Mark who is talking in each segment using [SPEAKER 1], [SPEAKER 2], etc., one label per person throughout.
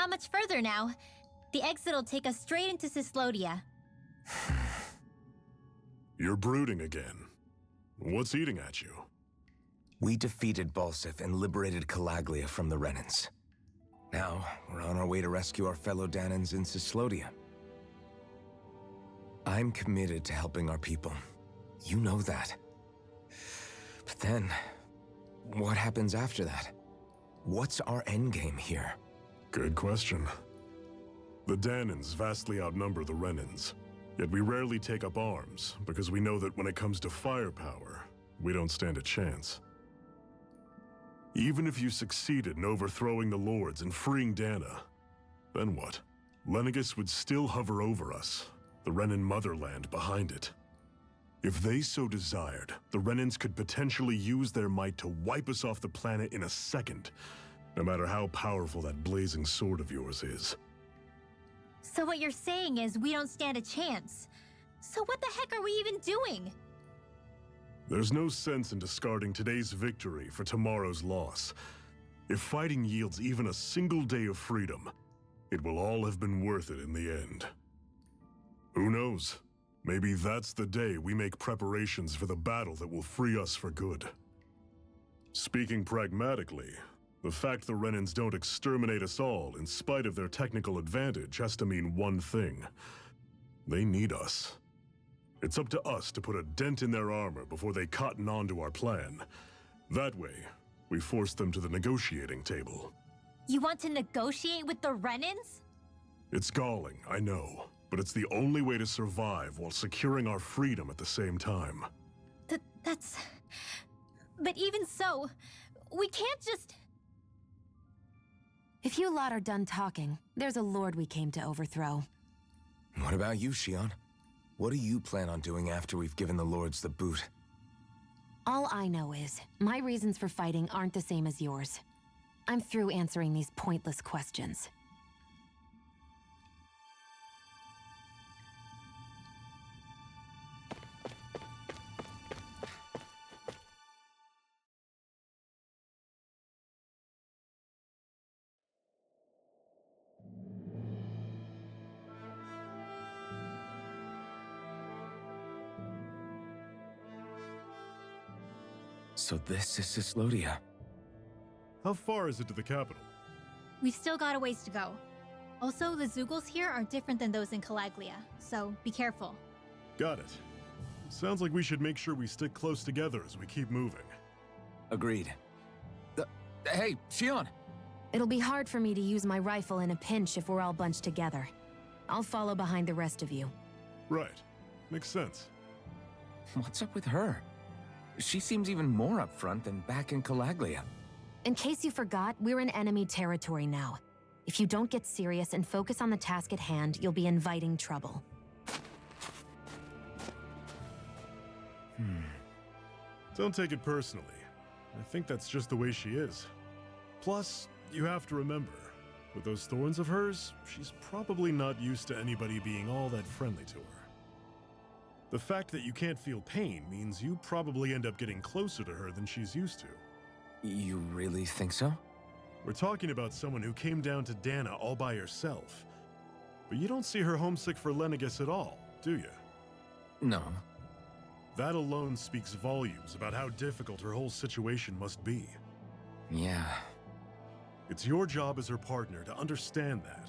[SPEAKER 1] Not much further now. The exit'll take us straight into Cyslodia.
[SPEAKER 2] You're brooding again. What's eating at you?
[SPEAKER 3] We defeated Balsif and liberated Calaglia from the Renans. Now, we're on our way to rescue our fellow Dahnans in Cyslodia. I'm committed to helping our people. You know that. But then, what happens after that? What's our endgame here?
[SPEAKER 2] Good question. The Dahnans vastly outnumber the Renans, yet we rarely take up arms, because we know that when it comes to firepower, we don't stand a chance. Even if you succeeded in overthrowing the Lords and freeing Dahna, then what? Lenegis would still hover over us, the Renan motherland behind it. If they so desired, the Renans could potentially use their might to wipe us off the planet in a second, no matter how powerful that blazing sword of yours is.
[SPEAKER 1] So what you're saying is we don't stand a chance. So what the heck are we even doing?
[SPEAKER 2] There's no sense in discarding today's victory for tomorrow's loss. If fighting yields even a single day of freedom, it will all have been worth it in the end. Who knows? Maybe that's the day we make preparations for the battle that will free us for good. Speaking pragmatically, the fact the Renans don't exterminate us all in spite of their technical advantage has to mean one thing. They need us. It's up to us to put a dent in their armor before they cotton on to our plan. That way, we force them to the negotiating table.
[SPEAKER 1] You want to negotiate with the Renans?
[SPEAKER 2] It's galling, I know, but it's the only way to survive while securing our freedom at the same time.
[SPEAKER 1] That's... But even so, we can't just...
[SPEAKER 4] If you lot are done talking, there's a lord we came to overthrow.
[SPEAKER 3] What about you, Shionne? What do you plan on doing after we've given the Lords the boot?
[SPEAKER 4] All I know is, my reasons for fighting aren't the same as yours. I'm through answering these pointless questions.
[SPEAKER 3] So this is Cyslodia.
[SPEAKER 2] How far is it to the capital?
[SPEAKER 1] We've still got a ways to go. Also, the Zeugles here are different than those in Calaglia, so be careful.
[SPEAKER 2] Got it. Sounds like we should make sure we stick close together as we keep moving.
[SPEAKER 3] Agreed. Hey, Shionne!
[SPEAKER 4] It'll be hard for me to use my rifle in a pinch if we're all bunched together. I'll follow behind the rest of you.
[SPEAKER 2] Right. Makes sense.
[SPEAKER 3] What's up with her? She seems even more upfront than back in Calaglia.
[SPEAKER 4] In case you forgot, we're in enemy territory now. If you don't get serious and focus on the task at hand, you'll be inviting trouble.
[SPEAKER 2] Don't take it personally. I think that's just the way she is. Plus, you have to remember, with those thorns of hers, she's probably not used to anybody being all that friendly to her. The fact that you can't feel pain means you probably end up getting closer to her than she's used to.
[SPEAKER 3] You really think so?
[SPEAKER 2] We're talking about someone who came down to Dahna all by herself. But you don't see her homesick for Lenegis at all, do you?
[SPEAKER 3] No.
[SPEAKER 2] That alone speaks volumes about how difficult her whole situation must be.
[SPEAKER 3] Yeah.
[SPEAKER 2] It's your job as her partner to understand that,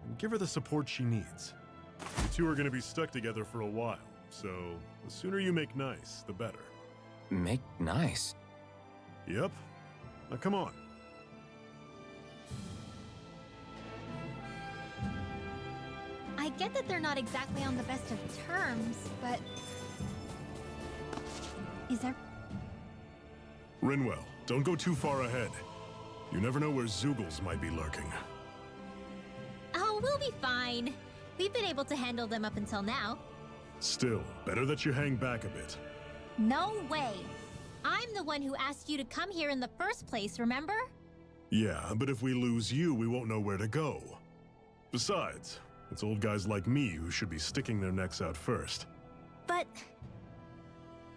[SPEAKER 2] and give her the support she needs. You two are going to be stuck together for a while, so the sooner you make nice, the better.
[SPEAKER 3] Make nice?
[SPEAKER 2] Yep. Now come on.
[SPEAKER 1] I get that they're not exactly on the best of terms, but... Is there...
[SPEAKER 2] Rinwell, don't go too far ahead. You never know where Zeugles might be lurking.
[SPEAKER 1] Oh, we'll be fine. We've been able to handle them up until now.
[SPEAKER 2] Still, better that you hang back a bit.
[SPEAKER 1] No way. I'm the one who asked you to come here in the first place, remember?
[SPEAKER 2] Yeah, but if we lose you, we won't know where to go. Besides, it's old guys like me who should be sticking their necks out first.
[SPEAKER 1] But...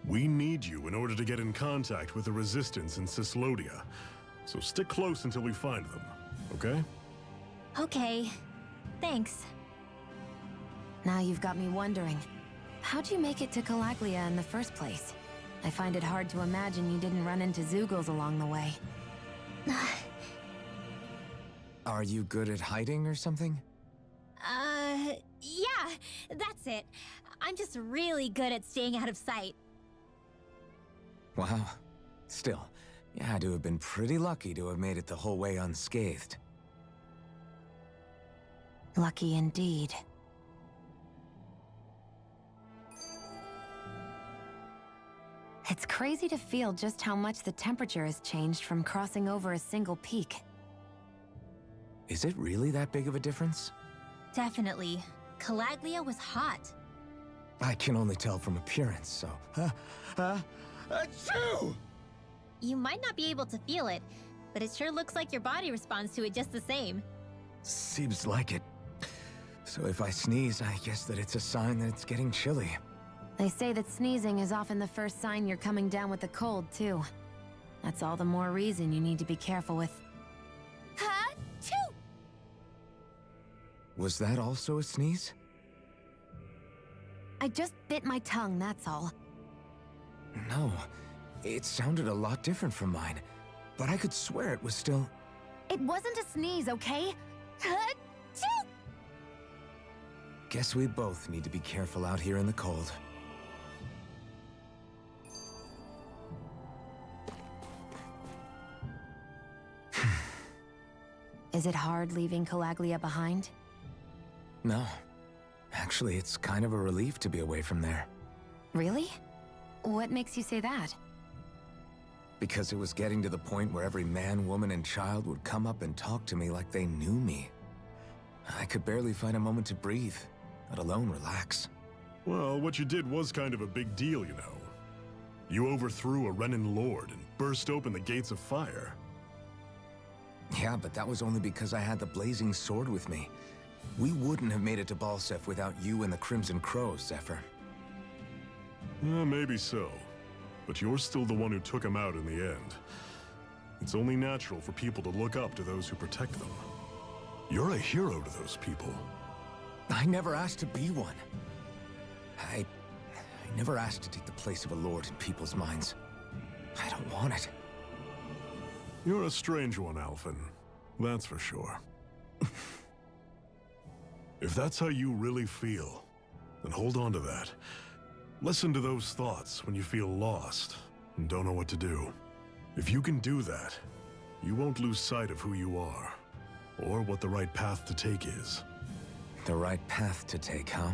[SPEAKER 2] We need you in order to get in contact with the Resistance in Cyslodia, so stick close until we find them, okay?
[SPEAKER 1] Okay. Thanks.
[SPEAKER 4] Now you've got me wondering. How'd you make it to Calaglia in the first place? I find it hard to imagine you didn't run into Zeugles along the way.
[SPEAKER 3] Are you good at hiding or something?
[SPEAKER 1] Yeah, that's it. I'm just really good at staying out of sight.
[SPEAKER 3] Wow. Still, you had to have been pretty lucky to have made it the whole way unscathed.
[SPEAKER 4] Lucky indeed. It's crazy to feel just how much the temperature has changed from crossing over a single peak.
[SPEAKER 3] Is it really that big of a difference?
[SPEAKER 1] Definitely. Calaglia was hot.
[SPEAKER 3] I can only tell from appearance, so... Achoo!
[SPEAKER 1] You might not be able to feel it, but it sure looks like your body responds to it just the same.
[SPEAKER 3] Seems like it. So if I sneeze, I guess that it's a sign that it's getting chilly.
[SPEAKER 4] They say that sneezing is often the first sign you're coming down with a cold, too. That's all the more reason you need to be careful with...
[SPEAKER 1] Ha-choo!
[SPEAKER 3] Was that also a sneeze?
[SPEAKER 4] I just bit my tongue, that's all.
[SPEAKER 3] No. It sounded a lot different from mine. But I could swear it was still...
[SPEAKER 4] It wasn't a sneeze, okay? Ha-choo!
[SPEAKER 3] Guess we both need to be careful out here in the cold.
[SPEAKER 4] Is it hard leaving Calaglia behind?
[SPEAKER 3] No. Actually, it's kind of a relief to be away from there.
[SPEAKER 4] Really? What makes you say that?
[SPEAKER 3] Because it was getting to the point where every man, woman, and child would come up and talk to me like they knew me. I could barely find a moment to breathe, let alone relax.
[SPEAKER 2] Well, what you did was kind of a big deal, you know. You overthrew a Renan lord and burst open the gates of fire.
[SPEAKER 3] Yeah, but that was only because I had the blazing sword with me. We wouldn't have made it to Balsef without you and the Crimson Crows, Zephyr.
[SPEAKER 2] Maybe so. But you're still the one who took him out in the end. It's only natural for people to look up to those who protect them. You're a hero to those people.
[SPEAKER 3] I never asked to be one. I never asked to take the place of a lord in people's minds. I don't want it.
[SPEAKER 2] You're a strange one, Alphen. That's for sure. If that's how you really feel, then hold on to that. Listen to those thoughts when you feel lost and don't know what to do. If you can do that, you won't lose sight of who you are, or what the right path to take is.
[SPEAKER 3] The right path to take, huh?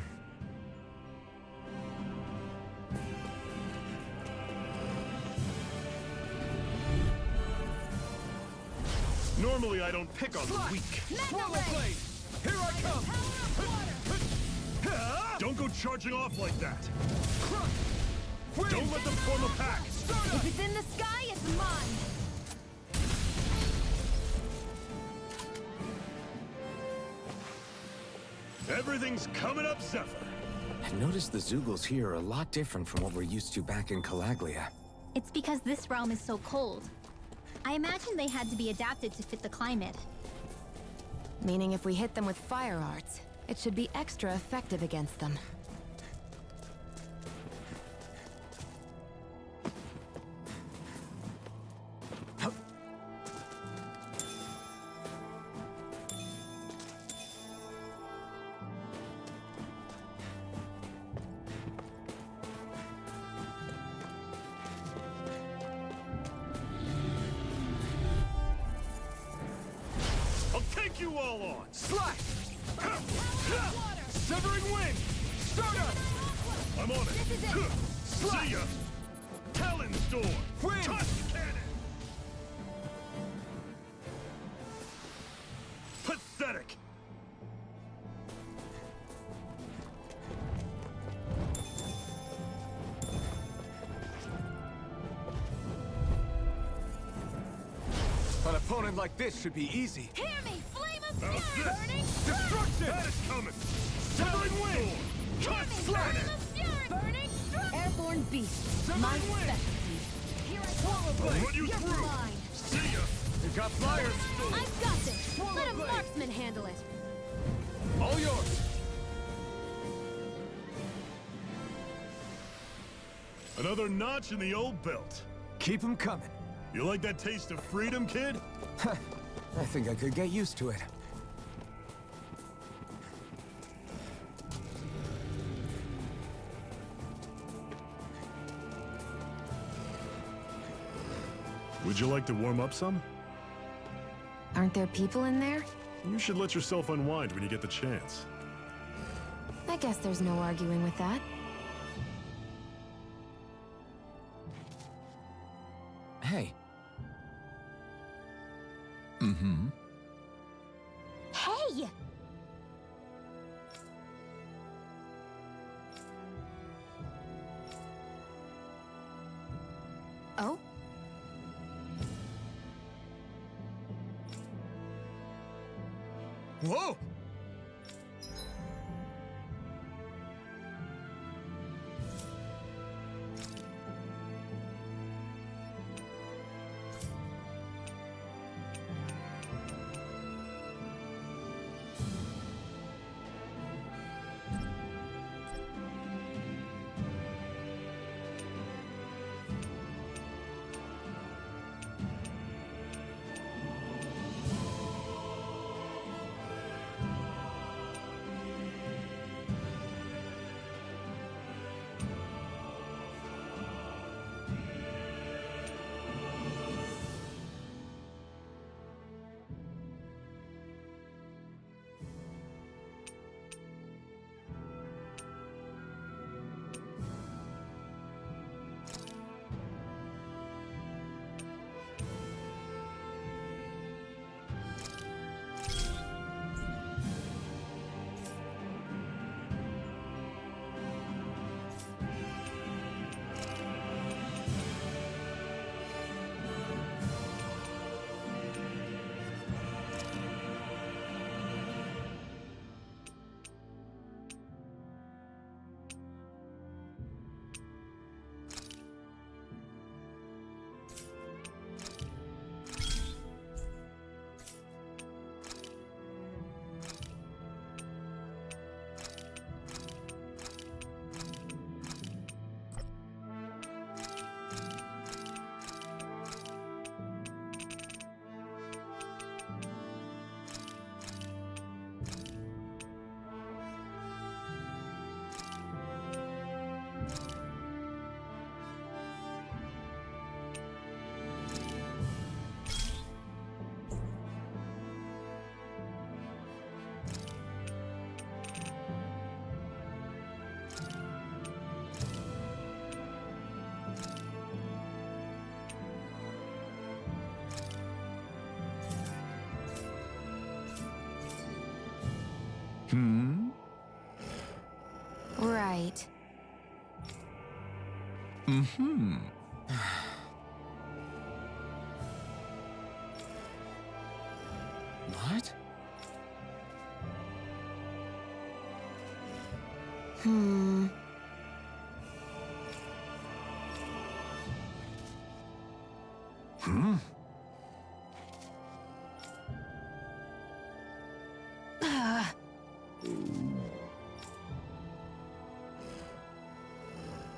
[SPEAKER 2] Normally I don't pick on the weak.
[SPEAKER 5] Swallow blade! Here I come!
[SPEAKER 2] Don't go charging off like that!
[SPEAKER 5] Wind!
[SPEAKER 2] Don't let them form a pack!
[SPEAKER 5] If
[SPEAKER 1] it's in the sky, it's mine!
[SPEAKER 2] Everything's coming up, Zephyr!
[SPEAKER 3] I noticed the Zeugles here are a lot different from what we're used to back in Calaglia.
[SPEAKER 1] It's because this realm is so cold. I imagine they had to be adapted to fit the climate.
[SPEAKER 4] Meaning if we hit them with fire arts, it should be extra effective against them.
[SPEAKER 2] I'll take you all on!
[SPEAKER 5] Slash! Severing wind! Stardust!
[SPEAKER 2] I'm on it! See ya! Talon's door!
[SPEAKER 5] Wind!
[SPEAKER 2] Touch cannon! Pathetic!
[SPEAKER 5] An opponent like this should be easy.
[SPEAKER 1] Hear me! Flame of
[SPEAKER 2] How's
[SPEAKER 1] fury!
[SPEAKER 2] this?
[SPEAKER 1] Burning
[SPEAKER 5] Destruction!
[SPEAKER 2] That is coming!
[SPEAKER 5] Severing wind!
[SPEAKER 2] Touch
[SPEAKER 1] flame
[SPEAKER 2] cannon!
[SPEAKER 1] of fury! Burning
[SPEAKER 4] Airborne beast,
[SPEAKER 5] Severing
[SPEAKER 4] my
[SPEAKER 5] wind!
[SPEAKER 4] specialty.
[SPEAKER 1] Here I
[SPEAKER 5] Swallow
[SPEAKER 2] I'll
[SPEAKER 5] blade!
[SPEAKER 2] run you
[SPEAKER 1] You're
[SPEAKER 2] through!
[SPEAKER 1] mine.
[SPEAKER 2] See ya!
[SPEAKER 5] You got flyers!
[SPEAKER 1] I've got this!
[SPEAKER 5] Swallow
[SPEAKER 1] Let him
[SPEAKER 5] blade!
[SPEAKER 1] marksman
[SPEAKER 4] come and handle it.
[SPEAKER 5] All yours!
[SPEAKER 2] Another notch in the old belt.
[SPEAKER 3] Keep 'em coming.
[SPEAKER 2] You like that taste of freedom, kid?
[SPEAKER 3] I think I could get used to it.
[SPEAKER 2] Would you like to warm up some?
[SPEAKER 4] Aren't there people in there?
[SPEAKER 2] You should let yourself unwind when you get the chance.
[SPEAKER 4] I guess there's no arguing with that.
[SPEAKER 3] Hey.
[SPEAKER 1] Hey!
[SPEAKER 4] Oh?
[SPEAKER 5] Whoa!
[SPEAKER 4] Right.
[SPEAKER 3] What?
[SPEAKER 4] Hmm.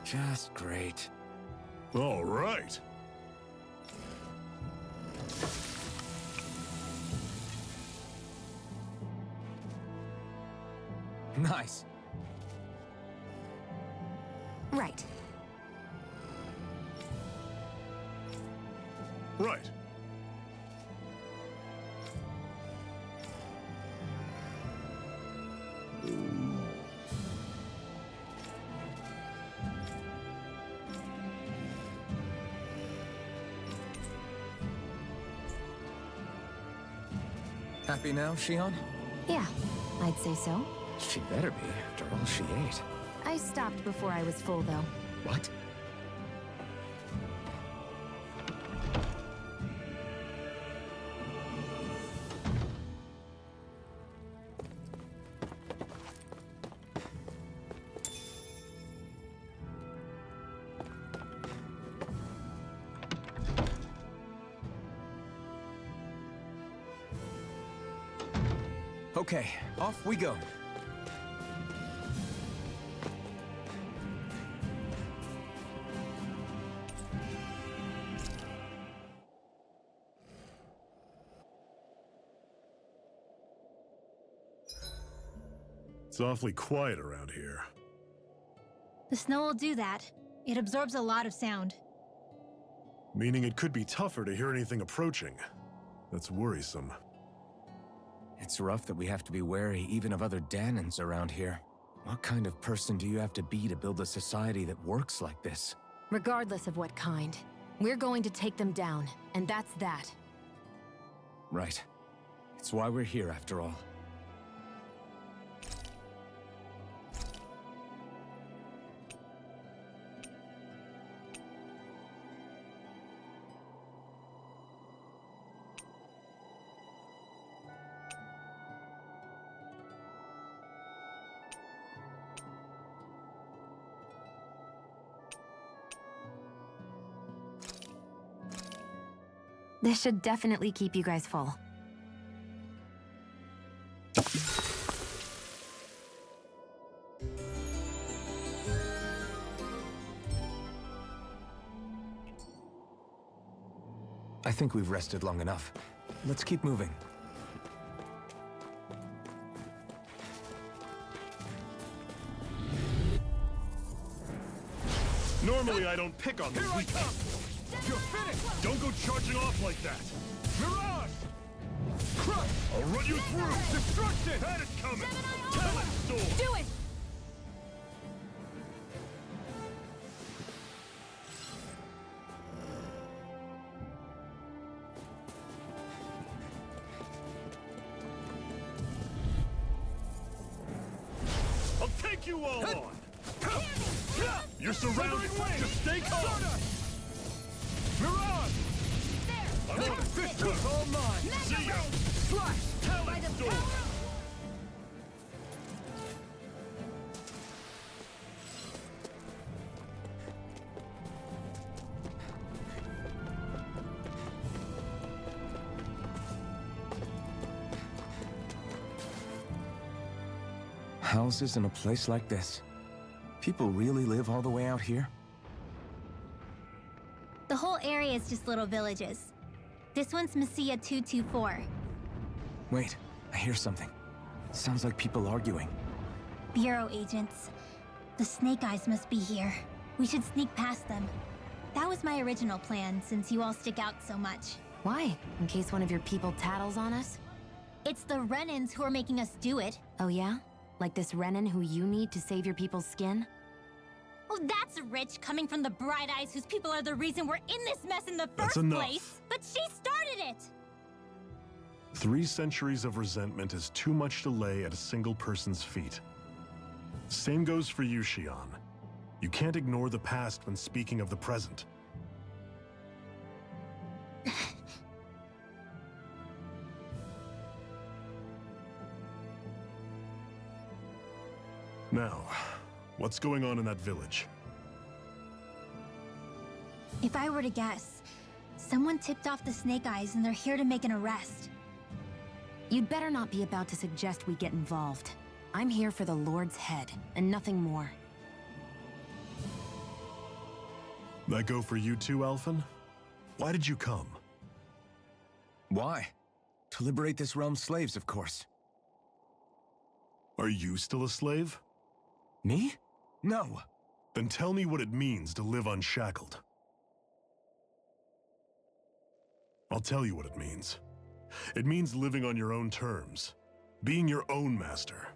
[SPEAKER 3] Just great.
[SPEAKER 2] All right.
[SPEAKER 3] Nice.
[SPEAKER 4] Right.
[SPEAKER 2] Right.
[SPEAKER 3] Happy now, Shionne?
[SPEAKER 4] Yeah, I'd say so.
[SPEAKER 3] She better be, after all she ate.
[SPEAKER 4] I stopped before I was full, though.
[SPEAKER 3] What? Okay, off we go.
[SPEAKER 2] It's awfully quiet around here.
[SPEAKER 1] The snow will do that. It absorbs a lot of sound.
[SPEAKER 2] Meaning it could be tougher to hear anything approaching. That's worrisome.
[SPEAKER 3] It's rough that we have to be wary even of other Dahnans around here. What kind of person do you have to be to build a society that works like this?
[SPEAKER 4] Regardless of what kind, we're going to take them down, and that's that.
[SPEAKER 3] Right. It's why we're here, after all.
[SPEAKER 4] This should definitely keep you guys full.
[SPEAKER 3] I think we've rested long enough. Let's keep moving.
[SPEAKER 2] Normally I don't pick on the weak.
[SPEAKER 5] You're finished!
[SPEAKER 2] Don't go charging off like that!
[SPEAKER 5] Mirage! Crush!
[SPEAKER 2] I'll run you through!
[SPEAKER 5] Destruction!
[SPEAKER 2] Had it coming! Talent Storm!
[SPEAKER 1] Do it!
[SPEAKER 2] I'll take you all on! You're surrounded! Just stay calm!
[SPEAKER 5] Mirage!
[SPEAKER 2] I'm on it!
[SPEAKER 5] This one's all mine!
[SPEAKER 2] See ya!
[SPEAKER 5] Slash!
[SPEAKER 2] Talent Storm!
[SPEAKER 3] Houses in a place like this. People really live all the way out here?
[SPEAKER 1] The whole area is just little villages. This one's Messiah 224.
[SPEAKER 3] Wait, I hear something. Sounds like people arguing.
[SPEAKER 1] Bureau agents. The Snake Eyes must be here. We should sneak past them. That was my original plan, since you all stick out so much.
[SPEAKER 4] Why? In case one of your people tattles on us?
[SPEAKER 1] It's the Renans who are making us do it.
[SPEAKER 4] Oh yeah? Like this Renan who you need to save your people's skin?
[SPEAKER 1] Oh, that's rich, coming from the Bright Eyes whose people are the reason we're in this mess in the
[SPEAKER 2] That's
[SPEAKER 1] first
[SPEAKER 2] enough.
[SPEAKER 1] place. But she started it!
[SPEAKER 2] 3 centuries of resentment is too much to lay at a single person's feet. Same goes for you, Shionne. You can't ignore the past when speaking of the present. Now, what's going on in that village?
[SPEAKER 1] If I were to guess, someone tipped off the Snake Eyes and they're here to make an arrest.
[SPEAKER 4] You'd better not be about to suggest we get involved. I'm here for the Lord's head, and nothing more.
[SPEAKER 2] That go for you too, Alphen? Why did you come?
[SPEAKER 3] Why? To liberate this realm's slaves, of course.
[SPEAKER 2] Are you still a slave?
[SPEAKER 3] Me? No.
[SPEAKER 2] Then tell me what it means to live unshackled. I'll tell you what it means. It means living on your own terms, being your own master.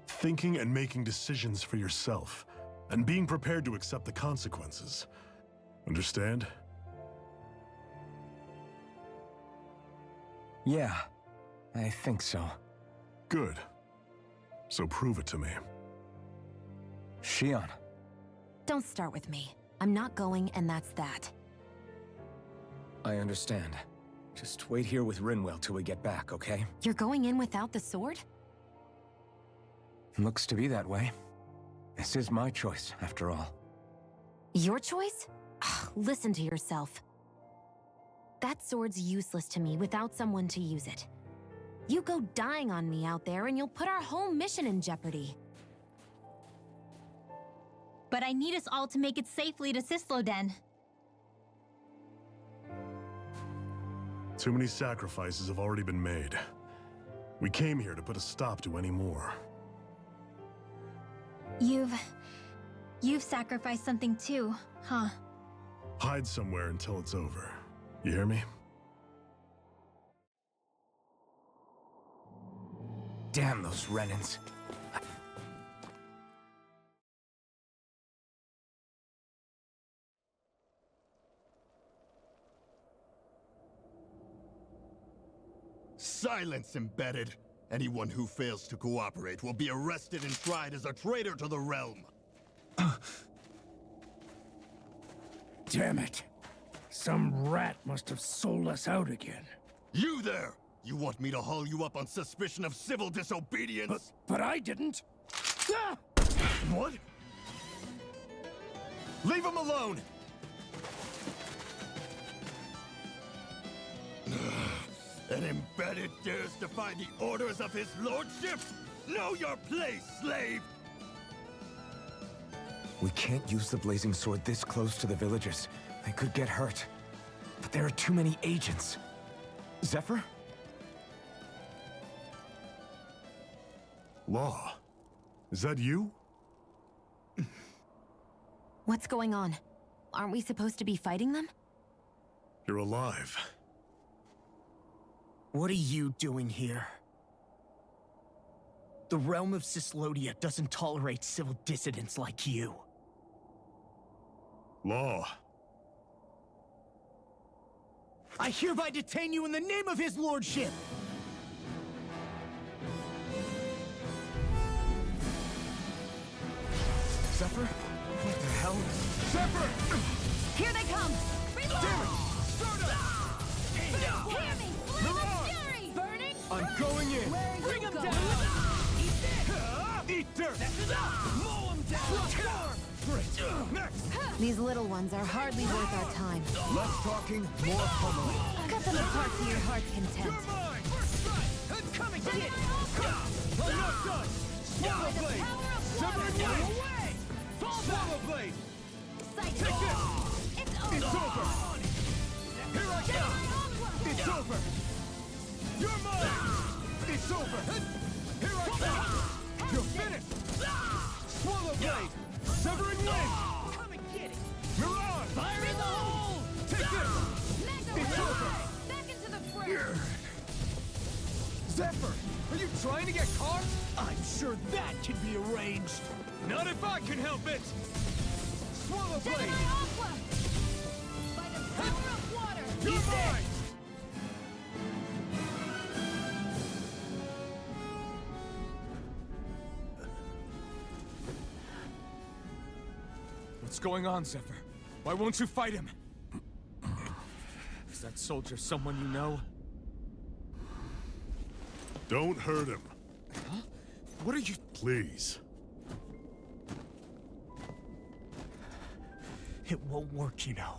[SPEAKER 2] Thinking and making decisions for yourself, and being prepared to accept the consequences. Understand?
[SPEAKER 3] Yeah, I think so.
[SPEAKER 2] Good. So prove it to me.
[SPEAKER 3] Shionne.
[SPEAKER 4] Don't start with me. I'm not going, and that's that.
[SPEAKER 3] I understand. Just wait here with Rinwell till we get back, okay?
[SPEAKER 4] You're going in without the sword?
[SPEAKER 3] Looks to be that way. This is my choice, after all.
[SPEAKER 4] Your choice? Listen to yourself. That sword's useless to me without someone to use it. You go dying on me out there and you'll put our whole mission in jeopardy.
[SPEAKER 1] But I need us all to make it safely to Sisloden.
[SPEAKER 2] Too many sacrifices have already been made. We came here to put a stop to any more.
[SPEAKER 1] You've sacrificed something too, huh?
[SPEAKER 2] Hide somewhere until it's over. You hear me?
[SPEAKER 3] Damn those Renans.
[SPEAKER 6] Silence, Embedded! Anyone who fails to cooperate will be arrested and tried as a traitor to the realm.
[SPEAKER 7] Damn it. Some rat must have sold us out again.
[SPEAKER 6] You there! You want me to haul you up on suspicion of civil disobedience?
[SPEAKER 7] But I didn't. Ah!
[SPEAKER 6] What? Leave him alone! An Embedded dares defy the orders of his lordship? Know your place, slave!
[SPEAKER 3] We can't use the blazing sword this close to the villagers. They could get hurt. But there are too many agents. Zephyr?
[SPEAKER 2] Law, is that you?
[SPEAKER 4] What's going on? Aren't we supposed to be fighting them?
[SPEAKER 2] You're alive.
[SPEAKER 7] What are you doing here? The realm of Sislodia doesn't tolerate civil dissidents like you.
[SPEAKER 2] Law.
[SPEAKER 7] I hereby detain you in the name of his lordship!
[SPEAKER 3] Zephyr? What the hell?
[SPEAKER 6] Zephyr!
[SPEAKER 4] Here they come!
[SPEAKER 6] Damn it! Start up!
[SPEAKER 4] Hear me!
[SPEAKER 6] Mirage!
[SPEAKER 4] Fury! Burning!
[SPEAKER 6] I'm going in!
[SPEAKER 4] Bring him down!
[SPEAKER 6] Eat dirt! Mow him down! Great! Next!
[SPEAKER 4] These little ones are hardly worth our time.
[SPEAKER 3] Less talking, more pummeling.
[SPEAKER 4] Cut them apart to your heart's content.
[SPEAKER 6] You're mine! First strike! I'm coming to get! I'm not done! Swallow blade! Severing blade! Away! Swallow blade! Take this! It's over! Here I come! It's over! You're mine! It's over! Here I come! You're finished! Swallow blade! Severing wind! Come and get it! Mirage! Fire in the hole! Take this! It's over!
[SPEAKER 4] Back into the fray!
[SPEAKER 6] Zephyr! Are you trying to get caught?
[SPEAKER 7] I'm sure that can be arranged.
[SPEAKER 6] Not if I can help it! Swallow blade!
[SPEAKER 4] Aqua! By the power of water!
[SPEAKER 6] You're mine!
[SPEAKER 5] What's going on, Zephyr? Why won't you fight him? Is that soldier someone you know?
[SPEAKER 2] Don't hurt him,
[SPEAKER 5] Huh? What are you...
[SPEAKER 2] please.
[SPEAKER 7] It won't work, you know.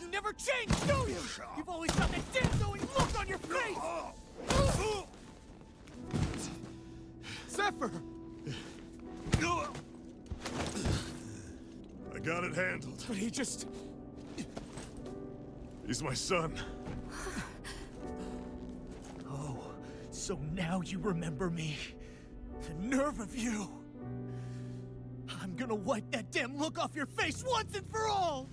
[SPEAKER 7] You never change, do you? You've always got that damn knowing look on your face!
[SPEAKER 5] Zephyr!
[SPEAKER 2] I got it handled.
[SPEAKER 5] But he just...
[SPEAKER 2] He's my son.
[SPEAKER 7] Oh, so now you remember me. The nerve of you! I'm gonna wipe that damn look off your face once and for all!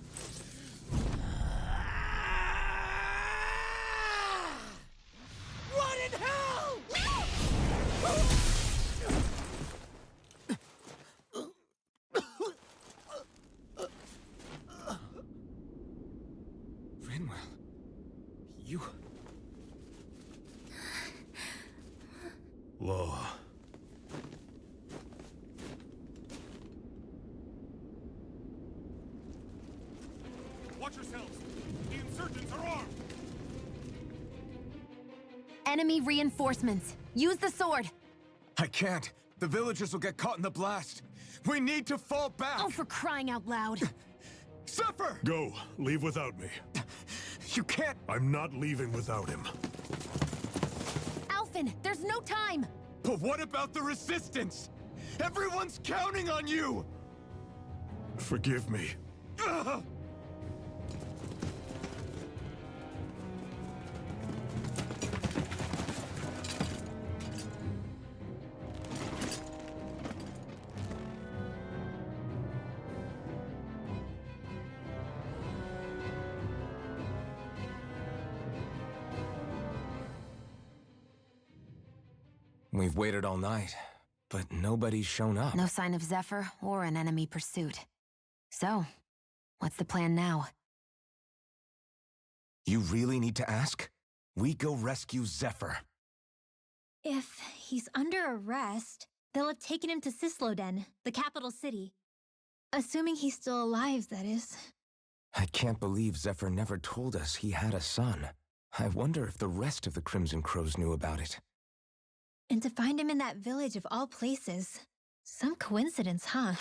[SPEAKER 7] Run in hell!
[SPEAKER 5] Rinwell... You...
[SPEAKER 2] Law.
[SPEAKER 6] Watch yourselves! The insurgents are armed!
[SPEAKER 4] Enemy reinforcements. Use the sword.
[SPEAKER 3] I can't. The villagers will get caught in the blast. We need to fall back.
[SPEAKER 4] Oh, for crying out loud.
[SPEAKER 5] Zephyr!
[SPEAKER 2] Go. Leave without me.
[SPEAKER 5] You can't...
[SPEAKER 2] I'm not leaving without him.
[SPEAKER 4] Alphen, there's no time!
[SPEAKER 5] But what about the Resistance? Everyone's counting on you!
[SPEAKER 2] Forgive me.
[SPEAKER 5] Ugh!
[SPEAKER 3] We've waited all night, but nobody's shown up.
[SPEAKER 4] No sign of Zephyr or an enemy pursuit. So, what's the plan now?
[SPEAKER 3] You really need to ask? We go rescue Zephyr.
[SPEAKER 1] If he's under arrest, they'll have taken him to Cisloden, the capital city. Assuming he's still alive, that is.
[SPEAKER 3] I can't believe Zephyr never told us he had a son. I wonder if the rest of the Crimson Crows knew about it.
[SPEAKER 1] And to find him in that village of all places. Some coincidence, huh?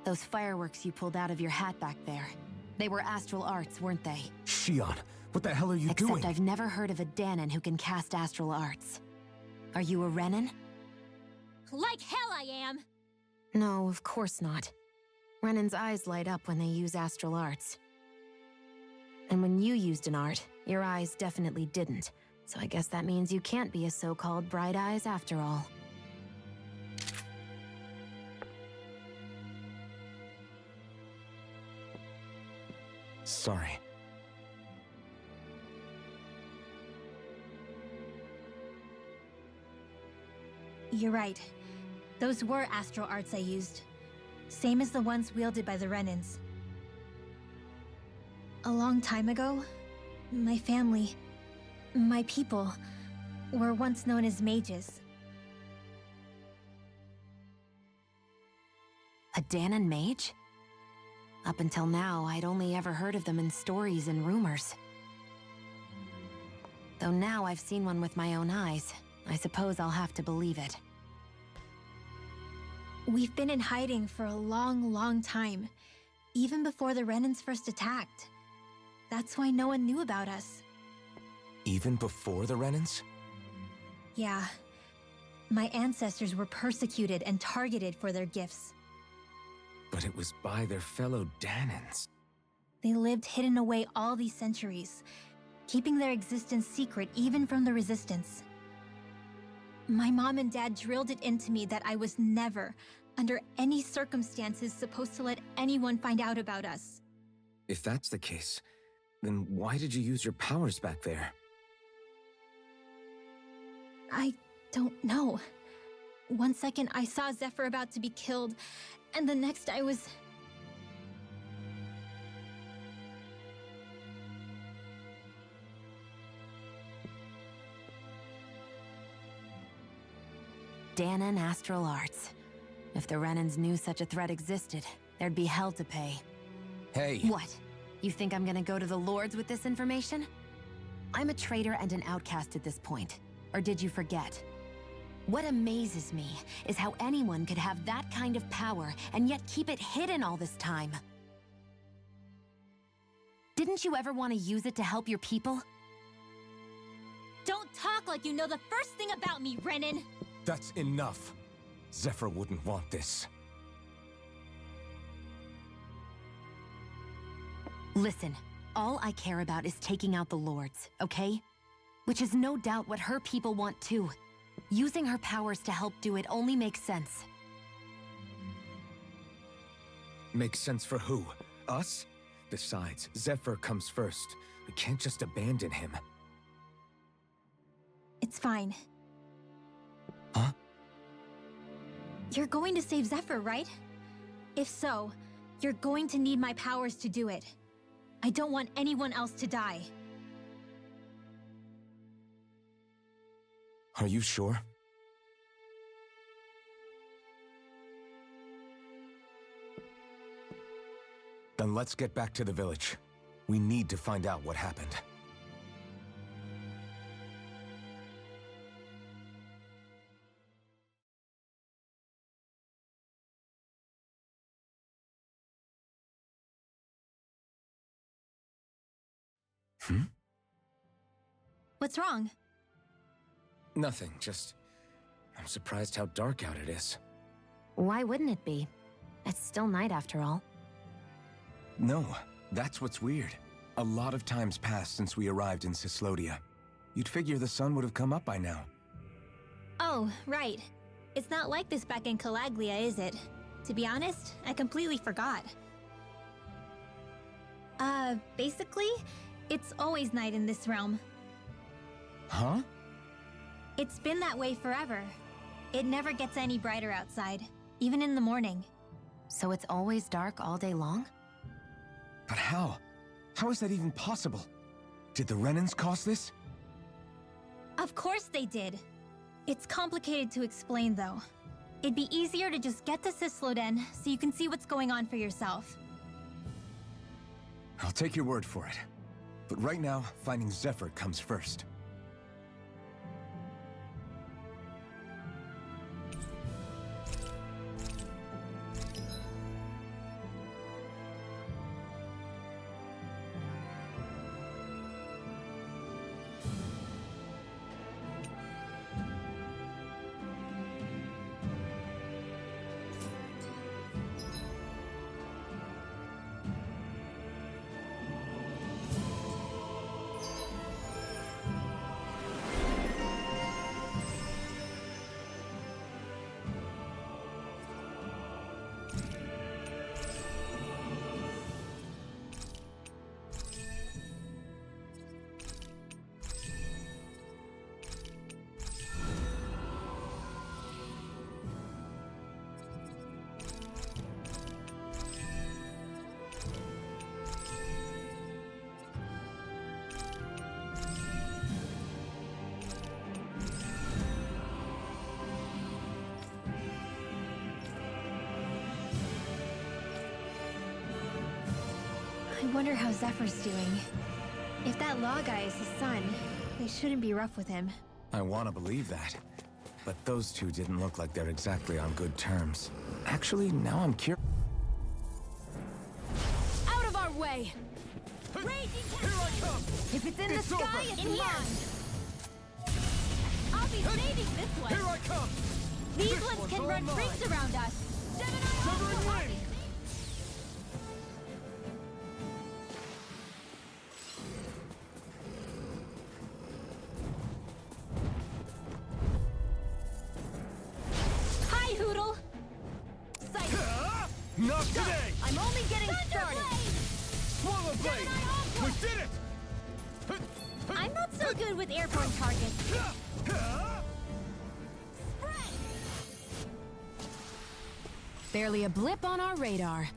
[SPEAKER 4] Those fireworks you pulled out of your hat back there. They were astral arts, weren't they?
[SPEAKER 3] Shionne, what the hell are you doing?
[SPEAKER 4] Except I've never heard of a Dahnan who can cast astral arts. Are you a Renan?
[SPEAKER 1] Like hell I am!
[SPEAKER 4] No, of course not. Renan's eyes light up when they use astral arts. And when you used an art, your eyes definitely didn't. So I guess that means you can't be a so-called bright eyes after all.
[SPEAKER 3] Sorry.
[SPEAKER 1] You're right. Those were astral arts I used. Same as the ones wielded by the Renans. A long time ago, my family, my people, were once known as mages.
[SPEAKER 4] A Dahnan mage? Up until now, I'd only ever heard of them in stories and rumors. Though now I've seen one with my own eyes, I suppose I'll have to believe it.
[SPEAKER 1] We've been in hiding for a long, long time, even before the Renans first attacked. That's why no one knew about us.
[SPEAKER 3] Even before the Renans?
[SPEAKER 1] Yeah. My ancestors were persecuted and targeted for their gifts.
[SPEAKER 3] But it was by their fellow Dahnans.
[SPEAKER 1] They lived hidden away all these centuries, keeping their existence secret even from the Resistance. My mom and dad drilled it into me that I was never, under any circumstances, supposed to let anyone find out about us.
[SPEAKER 3] If that's the case, then why did you use your powers back there?
[SPEAKER 1] I don't know. One second I saw Zephyr about to be killed, and the next I was...
[SPEAKER 4] Dahnan astral arts. If the Renans knew such a threat existed, there'd be hell to pay.
[SPEAKER 3] Hey!
[SPEAKER 4] What? You think I'm gonna go to the Lords with this information? I'm a traitor and an outcast at this point. Or did you forget? What amazes me is how anyone could have that kind of power and yet keep it hidden all this time. Didn't you ever want to use it to help your people?
[SPEAKER 1] Don't talk like you know the first thing about me, Renan!
[SPEAKER 3] That's enough. Zephyr wouldn't want this.
[SPEAKER 4] Listen, all I care about is taking out the Lords, okay? Which is no doubt what her people want too. Using her powers to help do it only makes sense.
[SPEAKER 3] Makes sense for who? Us? Besides, Zephyr comes first. We can't just abandon him.
[SPEAKER 1] It's fine.
[SPEAKER 3] Huh?
[SPEAKER 1] You're going to save Zephyr, right? If so, you're going to need my powers to do it. I don't want anyone else to die.
[SPEAKER 3] Are you sure? Then let's get back to the village. We need to find out what happened.
[SPEAKER 1] What's wrong?
[SPEAKER 3] Nothing, just... I'm surprised how dark out it is.
[SPEAKER 4] Why wouldn't it be? It's still night after all.
[SPEAKER 3] No, that's what's weird. A lot of time's passed since we arrived in Cislodia. You'd figure the sun would have come up by now.
[SPEAKER 1] Oh, right. It's not like this back in Calaglia, is it? To be honest, I completely forgot. Basically, it's always night in this realm.
[SPEAKER 3] Huh?
[SPEAKER 1] It's been that way forever. It never gets any brighter outside, even in the morning.
[SPEAKER 4] So it's always dark all day long?
[SPEAKER 3] But how? How is that even possible? Did the Renans cause this?
[SPEAKER 1] Of course they did. It's complicated to explain, though. It'd be easier to just get to Cisloden so you can see what's going on for yourself.
[SPEAKER 3] I'll take your word for it. But right now, finding Zephyr comes first.
[SPEAKER 1] I wonder how Zephyr's doing. If that law guy is his son, they shouldn't be rough with him.
[SPEAKER 3] I want to believe that. But those two didn't look like they're exactly on good terms. Actually, now I'm curious.
[SPEAKER 4] Out of our way!
[SPEAKER 6] Here I come!
[SPEAKER 4] If it's in the sky, it's
[SPEAKER 6] over.
[SPEAKER 4] mine! I'll be saving this one!
[SPEAKER 6] Here I come!
[SPEAKER 1] These
[SPEAKER 6] This
[SPEAKER 1] ones
[SPEAKER 6] one's
[SPEAKER 1] can
[SPEAKER 6] all
[SPEAKER 1] run
[SPEAKER 6] mine.
[SPEAKER 1] rings around us!
[SPEAKER 6] Severing Wing!
[SPEAKER 1] Hi, Hoodle! Sight!
[SPEAKER 6] Not today!
[SPEAKER 4] I'm only getting started!
[SPEAKER 6] Swallow Blade! We did it!
[SPEAKER 1] I'm not so good with airborne targets.
[SPEAKER 4] Barely a blip on our radar.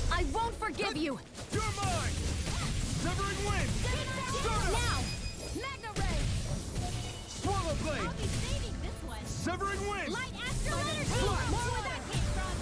[SPEAKER 4] I won't forgive you!
[SPEAKER 6] You're mine! Severing Wing!
[SPEAKER 4] Now! Mega Ray!
[SPEAKER 6] Swallow Blade!
[SPEAKER 1] I'll be saving this one.
[SPEAKER 6] Severing Wing!
[SPEAKER 1] Light Astral Energy! More where that came from!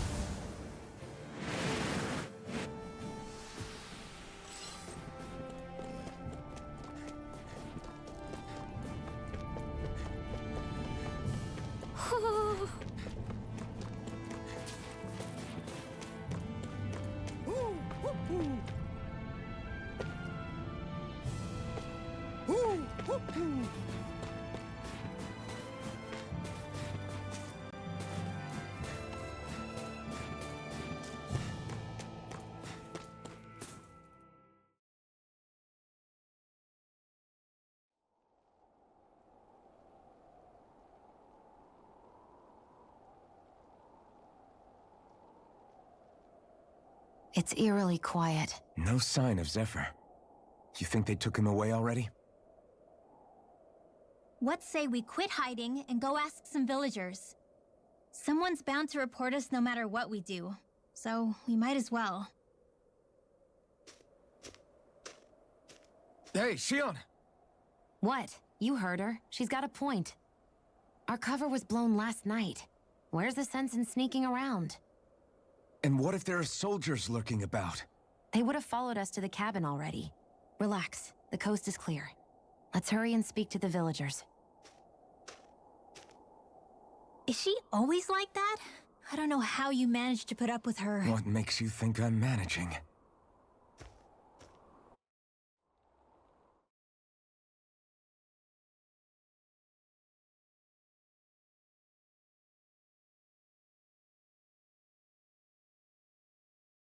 [SPEAKER 4] It's eerily quiet.
[SPEAKER 3] No sign of Zephyr. You think they took him away already?
[SPEAKER 1] What say we quit hiding and go ask some villagers? Someone's bound to report us no matter what we do, so we might as well.
[SPEAKER 3] Hey, Shionne!
[SPEAKER 4] What? You heard her. She's got a point. Our cover was blown last night. Where's the sense in sneaking around?
[SPEAKER 3] And what if there are soldiers lurking about?
[SPEAKER 4] They would have followed us to the cabin already. Relax. The coast is clear. Let's hurry and speak to the villagers.
[SPEAKER 1] Is she always like that? I don't know how you managed to put up with her.
[SPEAKER 3] What makes you think I'm managing?